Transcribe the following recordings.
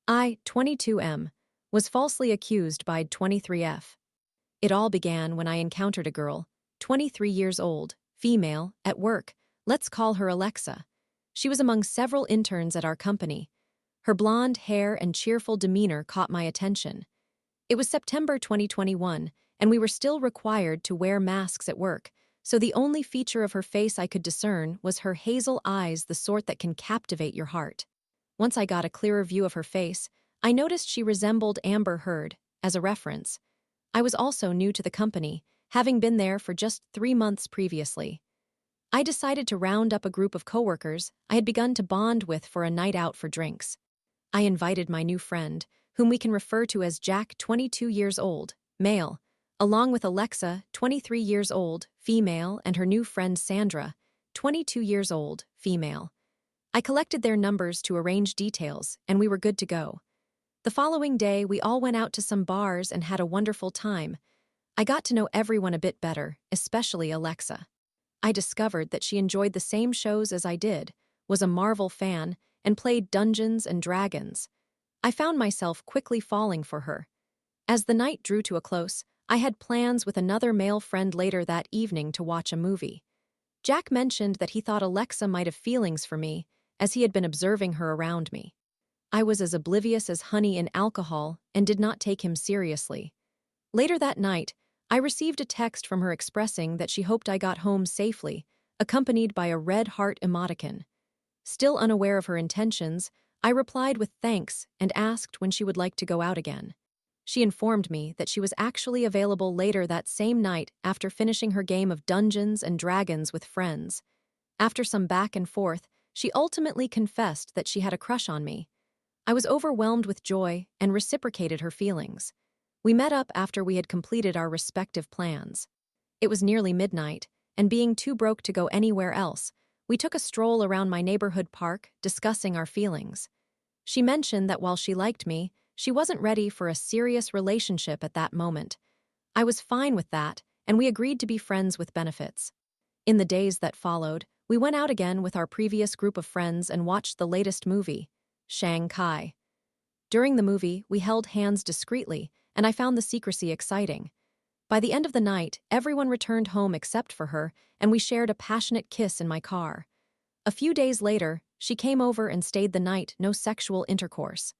I, 22M, was falsely accused by 23F. It all began when I encountered a girl, 23 years old, female, at work. Let's call her Alexa. She was among several interns at our company. Her blonde hair and cheerful demeanor caught my attention. It was September 2021, and we were still required to wear masks at work, so the only feature of her face I could discern was her hazel eyes, the sort that can captivate your heart. Once I got a clearer view of her face, I noticed she resembled Amber Heard. As a reference, I was also new to the company, having been there for just 3 months previously. I decided to round up a group of coworkers I had begun to bond with for a night out for drinks. I invited my new friend, whom we can refer to as Jack, 22 years old, male, along with Alexa, 23 years old, female, and her new friend Sandra, 22 years old, female. I collected their numbers to arrange details, and we were good to go. The following day, we all went out to some bars and had a wonderful time. I got to know everyone a bit better, especially Alexa. I discovered that she enjoyed the same shows as I did, was a Marvel fan, and played Dungeons and Dragons. I found myself quickly falling for her. As the night drew to a close, I had plans with another male friend later that evening to watch a movie. Jack mentioned that he thought Alexa might have feelings for me, as he had been observing her around me. I was as oblivious as honey in alcohol and did not take him seriously. Later that night, I received a text from her expressing that she hoped I got home safely, accompanied by a red heart emoticon. Still unaware of her intentions, I replied with thanks and asked when she would like to go out again. She informed me that she was actually available later that same night after finishing her game of Dungeons and Dragons with friends. After some back and forth, she ultimately confessed that she had a crush on me. I was overwhelmed with joy and reciprocated her feelings. We met up after we had completed our respective plans. It was nearly midnight, and being too broke to go anywhere else, we took a stroll around my neighborhood park, discussing our feelings. She mentioned that while she liked me, she wasn't ready for a serious relationship at that moment. I was fine with that, and we agreed to be friends with benefits. In the days that followed, we went out again with our previous group of friends and watched the latest movie, Shanghai. During the movie, we held hands discreetly, and I found the secrecy exciting. By the end of the night, everyone returned home except for her, and we shared a passionate kiss in my car. A few days later, she came over and stayed the night, no sexual intercourse.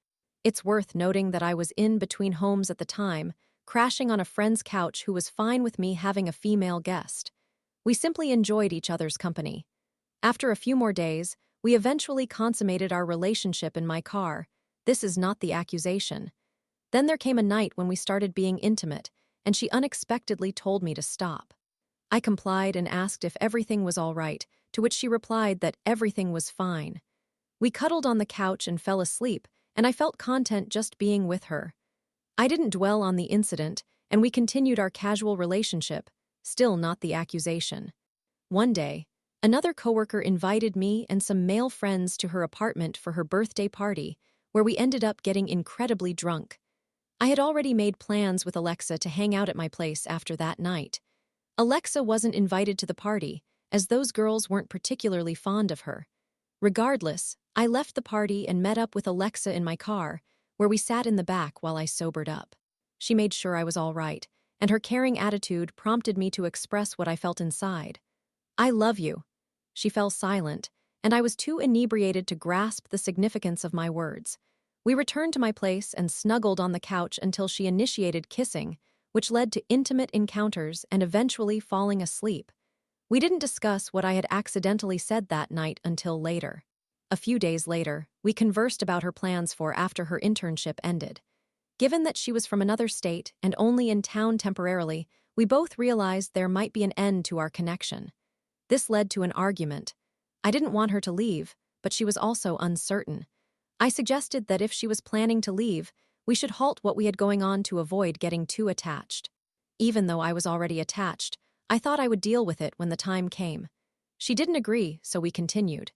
It's worth noting that I was in between homes at the time, crashing on a friend's couch who was fine with me having a female guest. We simply enjoyed each other's company. After a few more days, we eventually consummated our relationship in my car. This is not the accusation. Then there came a night when we started being intimate, and she unexpectedly told me to stop. I complied and asked if everything was all right, to which she replied that everything was fine. We cuddled on the couch and fell asleep, and I felt content just being with her. I didn't dwell on the incident, and we continued our casual relationship, still not the accusation. One day, another coworker invited me and some male friends to her apartment for her birthday party, where we ended up getting incredibly drunk. I had already made plans with Alexa to hang out at my place after that night. Alexa wasn't invited to the party, as those girls weren't particularly fond of her. Regardless, I left the party and met up with Alexa in my car, where we sat in the back while I sobered up. She made sure I was all right, and her caring attitude prompted me to express what I felt inside. I love you. She fell silent, and I was too inebriated to grasp the significance of my words. We returned to my place and snuggled on the couch until she initiated kissing, which led to intimate encounters and eventually falling asleep. We didn't discuss what I had accidentally said that night until later. A few days later, we conversed about her plans for after her internship ended. Given that she was from another state and only in town temporarily, we both realized there might be an end to our connection. This led to an argument. I didn't want her to leave, but she was also uncertain. I suggested that if she was planning to leave, we should halt what we had going on to avoid getting too attached. Even though I was already attached, I thought I would deal with it when the time came. She didn't agree, so we continued.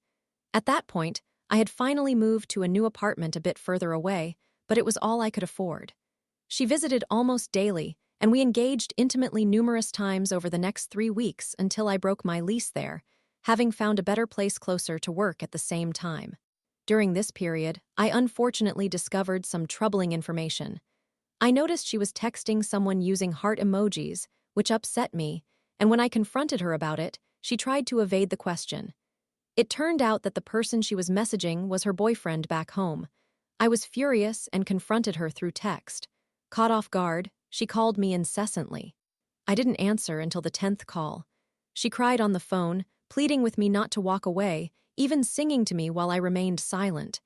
At that point, I had finally moved to a new apartment a bit further away, but it was all I could afford. She visited almost daily, and we engaged intimately numerous times over the next 3 weeks until I broke my lease there, having found a better place closer to work at the same time. During this period, I unfortunately discovered some troubling information. I noticed she was texting someone using heart emojis, which upset me, and when I confronted her about it, she tried to evade the question. It turned out that the person she was messaging was her boyfriend back home. I was furious and confronted her through text. Caught off guard, she called me incessantly. I didn't answer until the 10th call. She cried on the phone, pleading with me not to walk away, even singing to me while I remained silent.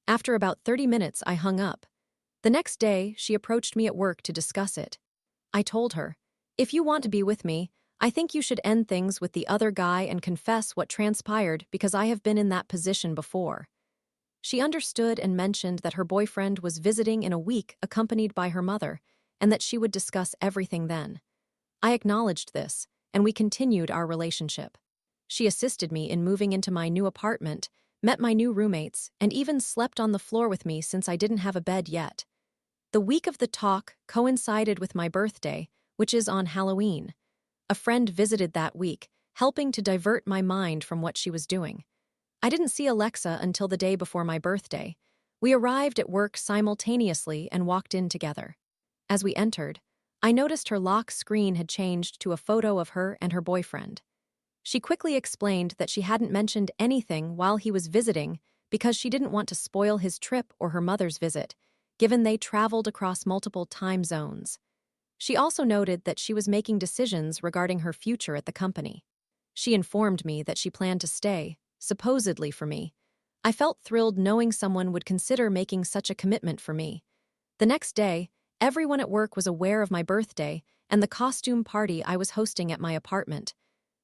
After about 30 minutes, I hung up. The next day, she approached me at work to discuss it. I told her, "If you want to be with me, I think you should end things with the other guy and confess what transpired because I have been in that position before." She understood and mentioned that her boyfriend was visiting in a week accompanied by her mother, and that she would discuss everything then. I acknowledged this, and we continued our relationship. She assisted me in moving into my new apartment, met my new roommates, and even slept on the floor with me since I didn't have a bed yet. The week of the talk coincided with my birthday, which is on Halloween. A friend visited that week, helping to divert my mind from what she was doing. I didn't see Alexa until the day before my birthday. We arrived at work simultaneously and walked in together. As we entered, I noticed her lock screen had changed to a photo of her and her boyfriend. She quickly explained that she hadn't mentioned anything while he was visiting because she didn't want to spoil his trip or her mother's visit, given they traveled across multiple time zones. She also noted that she was making decisions regarding her future at the company. She informed me that she planned to stay, supposedly for me. I felt thrilled knowing someone would consider making such a commitment for me. The next day, everyone at work was aware of my birthday and the costume party I was hosting at my apartment.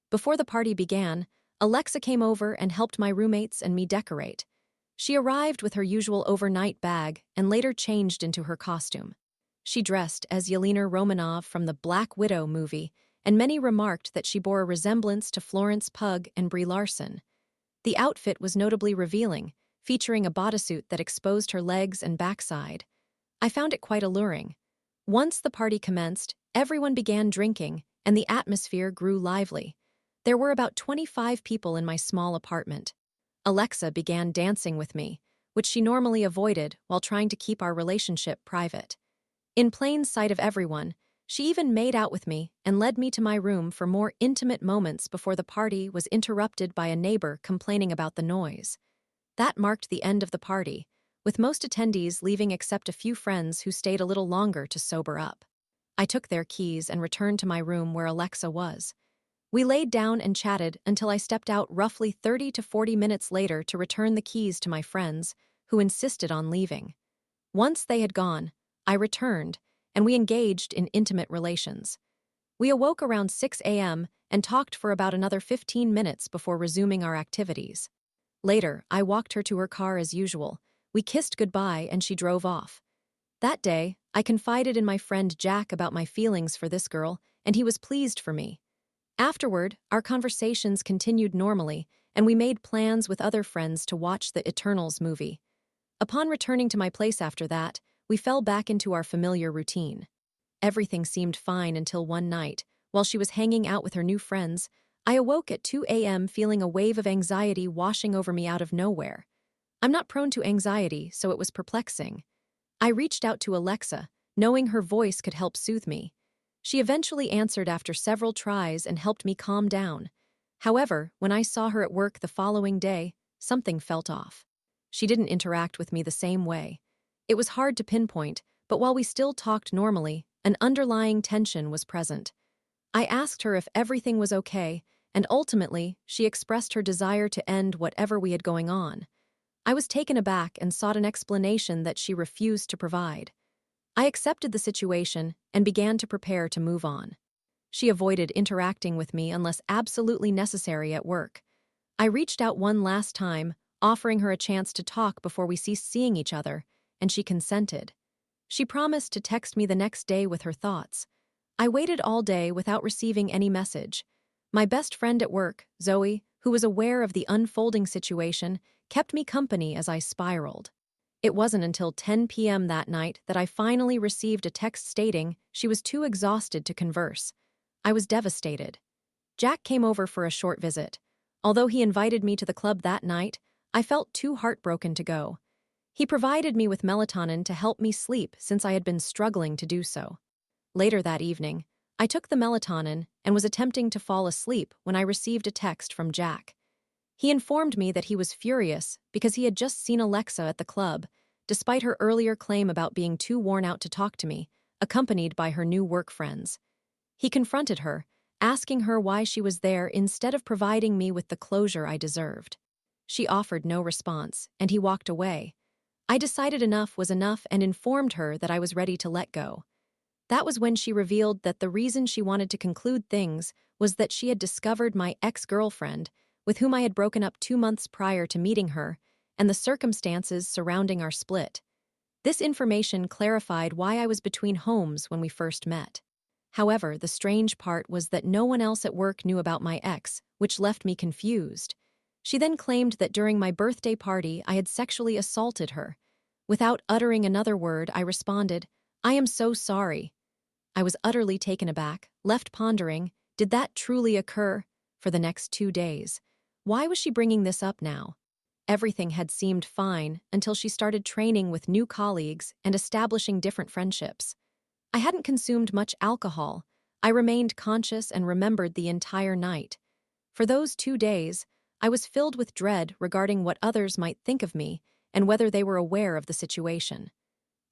Before the party began, Alexa came over and helped my roommates and me decorate. She arrived with her usual overnight bag and later changed into her costume. She dressed as Yelena Romanov from the Black Widow movie, and many remarked that she bore a resemblance to Florence Pugh and Brie Larson. The outfit was notably revealing, featuring a bodysuit that exposed her legs and backside. I found it quite alluring. Once the party commenced, everyone began drinking, and the atmosphere grew lively. There were about 25 people in my small apartment. Alexa began dancing with me, which she normally avoided while trying to keep our relationship private. In plain sight of everyone, she even made out with me and led me to my room for more intimate moments before the party was interrupted by a neighbor complaining about the noise. That marked the end of the party, with most attendees leaving except a few friends who stayed a little longer to sober up. I took their keys and returned to my room where Alexa was. We laid down and chatted until I stepped out roughly 30 to 40 minutes later to return the keys to my friends, who insisted on leaving. Once they had gone, I returned, and we engaged in intimate relations. We awoke around 6 a.m. and talked for about another 15 minutes before resuming our activities. Later, I walked her to her car as usual. We kissed goodbye and she drove off. That day, I confided in my friend Jack about my feelings for this girl, and he was pleased for me. Afterward, our conversations continued normally, and we made plans with other friends to watch the Eternals movie. Upon returning to my place after that, we fell back into our familiar routine. Everything seemed fine until one night, while she was hanging out with her new friends, I awoke at 2 a.m. feeling a wave of anxiety washing over me out of nowhere. I'm not prone to anxiety, so it was perplexing. I reached out to Alexa, knowing her voice could help soothe me. She eventually answered after several tries and helped me calm down. However, when I saw her at work the following day, something felt off. She didn't interact with me the same way. It was hard to pinpoint, but while we still talked normally, an underlying tension was present. I asked her if everything was okay, and ultimately, she expressed her desire to end whatever we had going on. I was taken aback and sought an explanation that she refused to provide. I accepted the situation and began to prepare to move on. She avoided interacting with me unless absolutely necessary at work. I reached out one last time, offering her a chance to talk before we ceased seeing each other, and she consented. She promised to text me the next day with her thoughts. I waited all day without receiving any message. My best friend at work, Zoe, who was aware of the unfolding situation, kept me company as I spiraled. It wasn't until 10 p.m. that night that I finally received a text stating she was too exhausted to converse. I was devastated. Jack came over for a short visit. Although he invited me to the club that night, I felt too heartbroken to go. He provided me with melatonin to help me sleep since I had been struggling to do so. Later that evening, I took the melatonin and was attempting to fall asleep when I received a text from Jack. He informed me that he was furious because he had just seen Alexa at the club, despite her earlier claim about being too worn out to talk to me, accompanied by her new work friends. He confronted her, asking her why she was there instead of providing me with the closure I deserved. She offered no response, and he walked away. I decided enough was enough and informed her that I was ready to let go. That was when she revealed that the reason she wanted to conclude things was that she had discovered my ex-girlfriend, with whom I had broken up 2 months prior to meeting her, and the circumstances surrounding our split. This information clarified why I was between homes when we first met. However, the strange part was that no one else at work knew about my ex, which left me confused. She then claimed that during my birthday party I had sexually assaulted her. Without uttering another word, I responded, "I am so sorry." I was utterly taken aback, left pondering, did that truly occur? For the next 2 days. Why was she bringing this up now? Everything had seemed fine until she started training with new colleagues and establishing different friendships. I hadn't consumed much alcohol. I remained conscious and remembered the entire night. For those 2 days, I was filled with dread regarding what others might think of me and whether they were aware of the situation.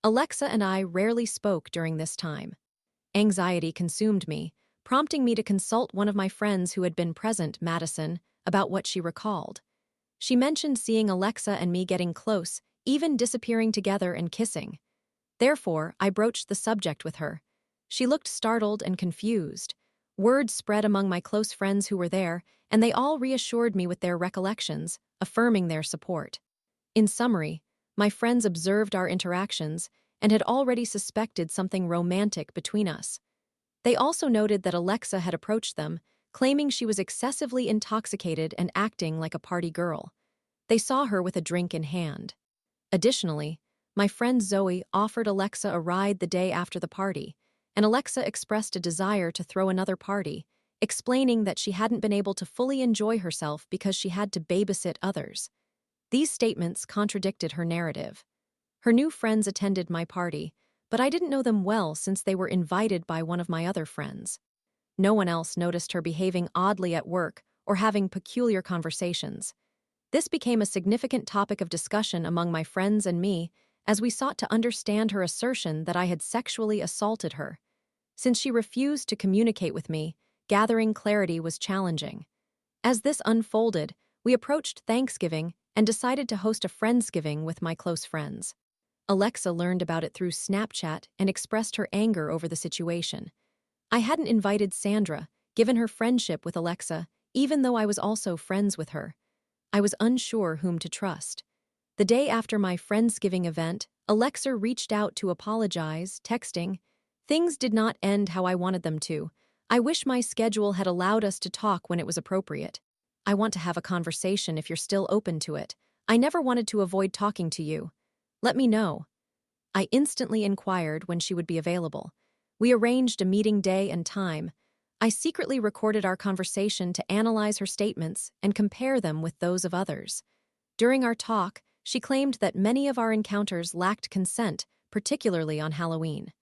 Alexa and I rarely spoke during this time. Anxiety consumed me, prompting me to consult one of my friends who had been present, Madison, about what she recalled. She mentioned seeing Alexa and me getting close, even disappearing together and kissing. Therefore, I broached the subject with her. She looked startled and confused. Word spread among my close friends who were there, and they all reassured me with their recollections, affirming their support. In summary, my friends observed our interactions and had already suspected something romantic between us. They also noted that Alexa had approached them, claiming she was excessively intoxicated and acting like a party girl. They saw her with a drink in hand. Additionally, my friend Zoe offered Alexa a ride the day after the party, and Alexa expressed a desire to throw another party, explaining that she hadn't been able to fully enjoy herself because she had to babysit others. These statements contradicted her narrative. Her new friends attended my party, but I didn't know them well since they were invited by one of my other friends. No one else noticed her behaving oddly at work or having peculiar conversations. This became a significant topic of discussion among my friends and me as we sought to understand her assertion that I had sexually assaulted her. Since she refused to communicate with me, gathering clarity was challenging. As this unfolded, we approached Thanksgiving and decided to host a Friendsgiving with my close friends. Alexa learned about it through Snapchat and expressed her anger over the situation. I hadn't invited Sandra, given her friendship with Alexa, even though I was also friends with her. I was unsure whom to trust. The day after my Friendsgiving event, Alexa reached out to apologize, texting, "Things did not end how I wanted them to. I wish my schedule had allowed us to talk when it was appropriate. I want to have a conversation if you're still open to it. I never wanted to avoid talking to you. Let me know." I instantly inquired when she would be available. We arranged a meeting day and time. I secretly recorded our conversation to analyze her statements and compare them with those of others. During our talk, she claimed that many of our encounters lacked consent, particularly on Halloween.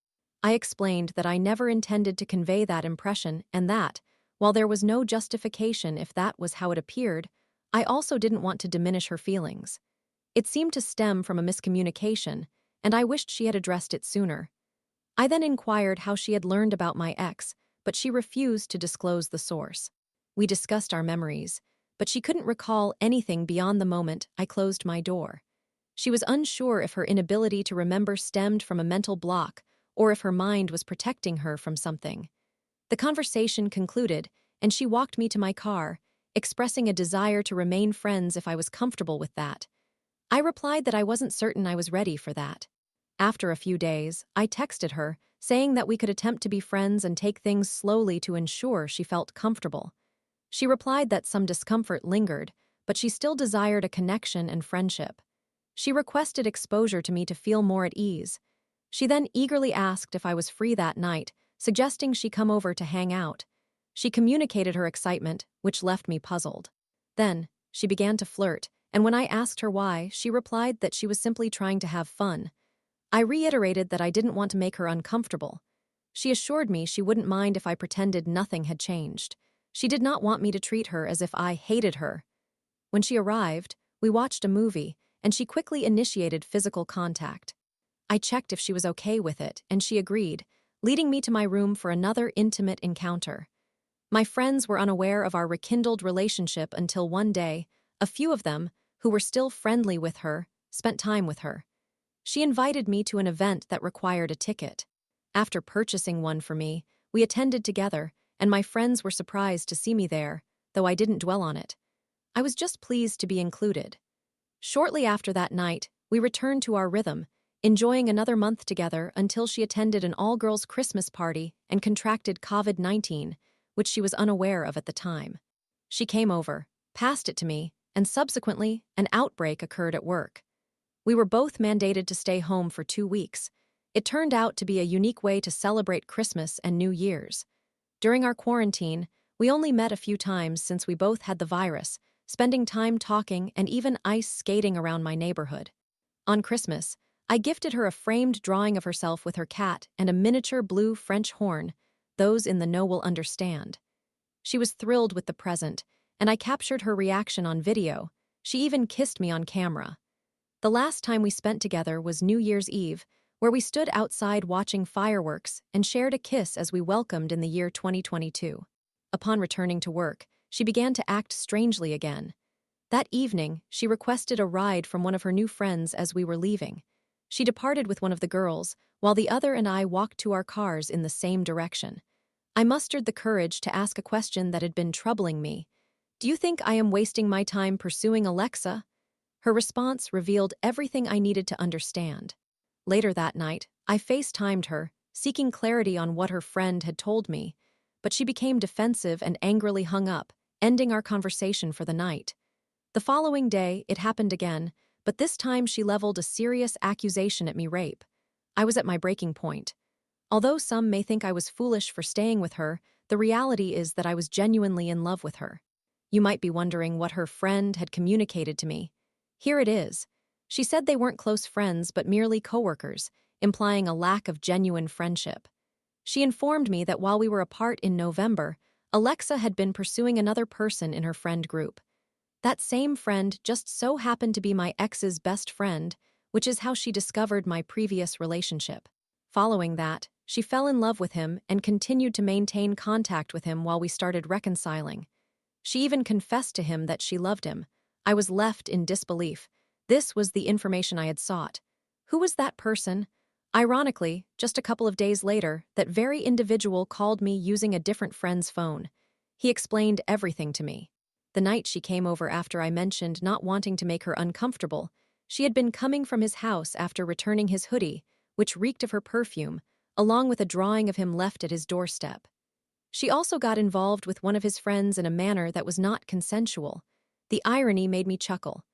I explained that I never intended to convey that impression and that, while there was no justification if that was how it appeared, I also didn't want to diminish her feelings. It seemed to stem from a miscommunication, and I wished she had addressed it sooner. I then inquired how she had learned about my ex, but she refused to disclose the source. We discussed our memories, but she couldn't recall anything beyond the moment I closed my door. She was unsure if her inability to remember stemmed from a mental block or if her mind was protecting her from something. The conversation concluded, and she walked me to my car, expressing a desire to remain friends if I was comfortable with that. I replied that I wasn't certain I was ready for that. After a few days, I texted her, saying that we could attempt to be friends and take things slowly to ensure she felt comfortable. She replied that some discomfort lingered, but she still desired a connection and friendship. She requested exposure to me to feel more at ease. She then eagerly asked if I was free that night, suggesting she come over to hang out. She communicated her excitement, which left me puzzled. Then, she began to flirt, and when I asked her why, she replied that she was simply trying to have fun. I reiterated that I didn't want to make her uncomfortable. She assured me she wouldn't mind if I pretended nothing had changed. She did not want me to treat her as if I hated her. When she arrived, we watched a movie, and she quickly initiated physical contact. I checked if she was okay with it, and she agreed, leading me to my room for another intimate encounter. My friends were unaware of our rekindled relationship until one day, a few of them, who were still friendly with her, spent time with her. She invited me to an event that required a ticket. After purchasing one for me, we attended together, and my friends were surprised to see me there, though I didn't dwell on it. I was just pleased to be included. Shortly after that night, we returned to our rhythm, enjoying another month together until she attended an all-girls Christmas party and contracted COVID-19, which she was unaware of at the time. She came over, passed it to me, and subsequently, an outbreak occurred at work. We were both mandated to stay home for 2 weeks. It turned out to be a unique way to celebrate Christmas and New Year's. During our quarantine, we only met a few times since we both had the virus, spending time talking and even ice skating around my neighborhood. On Christmas, I gifted her a framed drawing of herself with her cat and a miniature blue French horn. Those in the know will understand. She was thrilled with the present, and I captured her reaction on video. She even kissed me on camera. The last time we spent together was New Year's Eve, where we stood outside watching fireworks and shared a kiss as we welcomed in the year 2022. Upon returning to work, she began to act strangely again. That evening, she requested a ride from one of her new friends as we were leaving. She departed with one of the girls, while the other and I walked to our cars in the same direction. I mustered the courage to ask a question that had been troubling me. "Do you think I am wasting my time pursuing Alexa?" Her response revealed everything I needed to understand. Later that night, I FaceTimed her, seeking clarity on what her friend had told me, but she became defensive and angrily hung up, ending our conversation for the night. The following day, it happened again, but this time she leveled a serious accusation at me: rape. I was at my breaking point. Although some may think I was foolish for staying with her, the reality is that I was genuinely in love with her. You might be wondering what her friend had communicated to me. Here it is. She said they weren't close friends but merely coworkers, implying a lack of genuine friendship. She informed me that while we were apart in November, Alexa had been pursuing another person in her friend group. That same friend just so happened to be my ex's best friend, which is how she discovered my previous relationship. Following that, she fell in love with him and continued to maintain contact with him while we started reconciling. She even confessed to him that she loved him. I was left in disbelief. This was the information I had sought. Who was that person? Ironically, just a couple of days later, that very individual called me using a different friend's phone. He explained everything to me. The night she came over after I mentioned not wanting to make her uncomfortable, she had been coming from his house after returning his hoodie, which reeked of her perfume, along with a drawing of him left at his doorstep. She also got involved with one of his friends in a manner that was not consensual. The irony made me chuckle.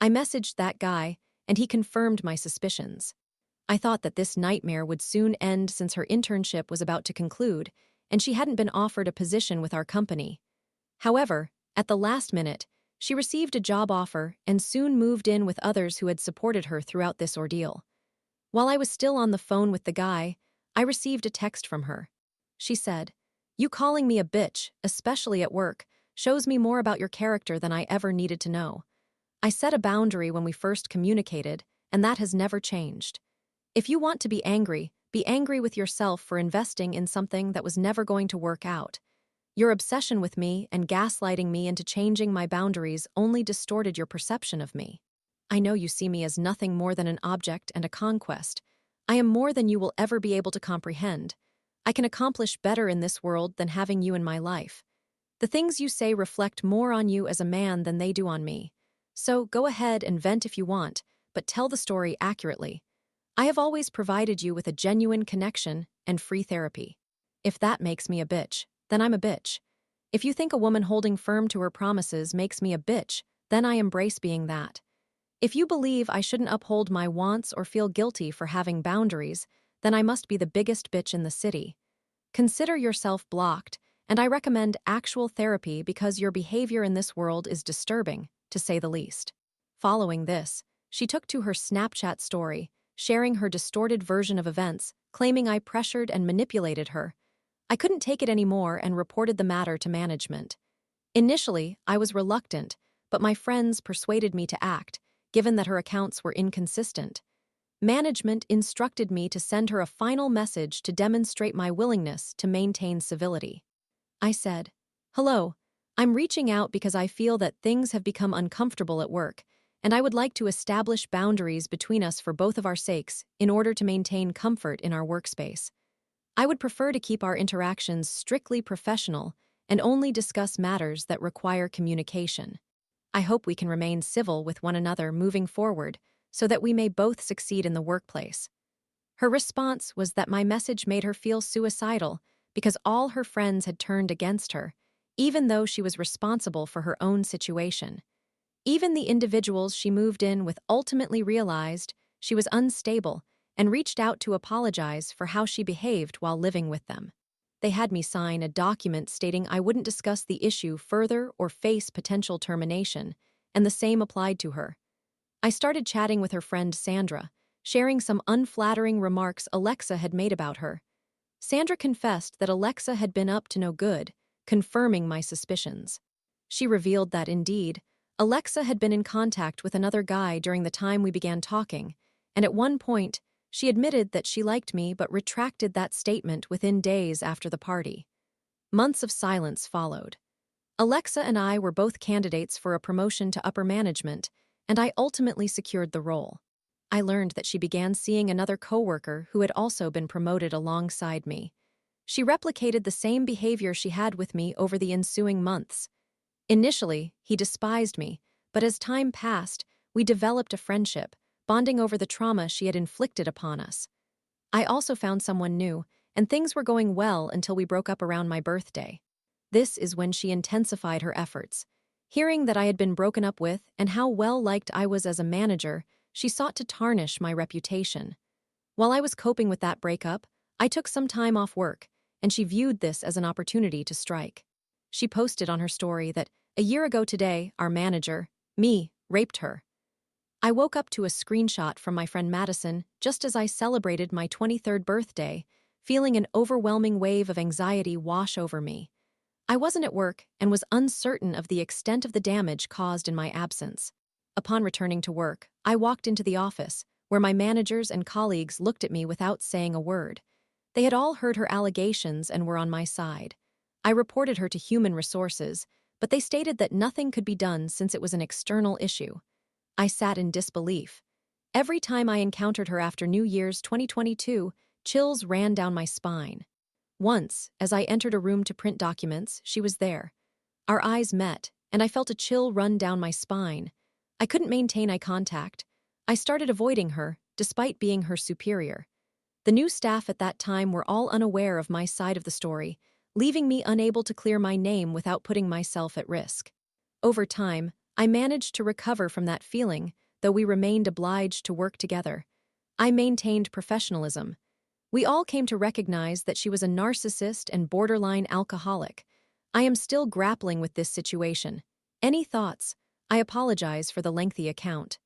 I messaged that guy, and he confirmed my suspicions. I thought that this nightmare would soon end since her internship was about to conclude, and she hadn't been offered a position with our company. However, at the last minute, she received a job offer and soon moved in with others who had supported her throughout this ordeal. While I was still on the phone with the guy, I received a text from her. She said, "You calling me a bitch, especially at work, shows me more about your character than I ever needed to know. I set a boundary when we first communicated, and that has never changed. If you want to be angry with yourself for investing in something that was never going to work out. Your obsession with me and gaslighting me into changing my boundaries only distorted your perception of me. I know you see me as nothing more than an object and a conquest. I am more than you will ever be able to comprehend. I can accomplish better in this world than having you in my life. The things you say reflect more on you as a man than they do on me. So go ahead and vent if you want, but tell the story accurately. I have always provided you with a genuine connection and free therapy. If that makes me a bitch, then I'm a bitch. If you think a woman holding firm to her promises makes me a bitch, then I embrace being that. If you believe I shouldn't uphold my wants or feel guilty for having boundaries, then I must be the biggest bitch in the city. Consider yourself blocked, and I recommend actual therapy because your behavior in this world is disturbing, to say the least." Following this, she took to her Snapchat story, sharing her distorted version of events, claiming I pressured and manipulated her. I couldn't take it anymore and reported the matter to management. Initially, I was reluctant, but my friends persuaded me to act, given that her accounts were inconsistent. Management instructed me to send her a final message to demonstrate my willingness to maintain civility. I said, "Hello, I'm reaching out because I feel that things have become uncomfortable at work, and I would like to establish boundaries between us for both of our sakes in order to maintain comfort in our workspace. I would prefer to keep our interactions strictly professional and only discuss matters that require communication. I hope we can remain civil with one another moving forward so that we may both succeed in the workplace." Her response was that my message made her feel suicidal because all her friends had turned against her, even though she was responsible for her own situation. Even the individuals she moved in with ultimately realized she was unstable and reached out to apologize for how she behaved while living with them. They had me sign a document stating I wouldn't discuss the issue further or face potential termination, and the same applied to her. I started chatting with her friend Sandra, sharing some unflattering remarks Alexa had made about her. Sandra confessed that Alexa had been up to no good, confirming my suspicions. She revealed that, indeed, Alexa had been in contact with another guy during the time we began talking, and at one point, she admitted that she liked me but retracted that statement within days after the party. Months of silence followed. Alexa and I were both candidates for a promotion to upper management, and I ultimately secured the role. I learned that she began seeing another coworker who had also been promoted alongside me. She replicated the same behavior she had with me over the ensuing months. Initially, he despised me, but as time passed, we developed a friendship, bonding over the trauma she had inflicted upon us. I also found someone new, and things were going well until we broke up around my birthday. This is when she intensified her efforts. Hearing that I had been broken up with and how well-liked I was as a manager, she sought to tarnish my reputation. While I was coping with that breakup, I took some time off work, and she viewed this as an opportunity to strike. She posted on her story that, "A year ago today, our manager, me, raped her." I woke up to a screenshot from my friend Madison just as I celebrated my 23rd birthday, feeling an overwhelming wave of anxiety wash over me. I wasn't at work and was uncertain of the extent of the damage caused in my absence. Upon returning to work, I walked into the office, where my managers and colleagues looked at me without saying a word. They had all heard her allegations and were on my side. I reported her to Human Resources, but they stated that nothing could be done since it was an external issue. I sat in disbelief. Every time I encountered her after New Year's 2022, chills ran down my spine. Once, as I entered a room to print documents, she was there. Our eyes met, and I felt a chill run down my spine. I couldn't maintain eye contact. I started avoiding her, despite being her superior. The new staff at that time were all unaware of my side of the story, leaving me unable to clear my name without putting myself at risk. Over time, I managed to recover from that feeling, though we remained obliged to work together. I maintained professionalism. We all came to recognize that she was a narcissist and borderline alcoholic. I am still grappling with this situation. Any thoughts? I apologize for the lengthy account.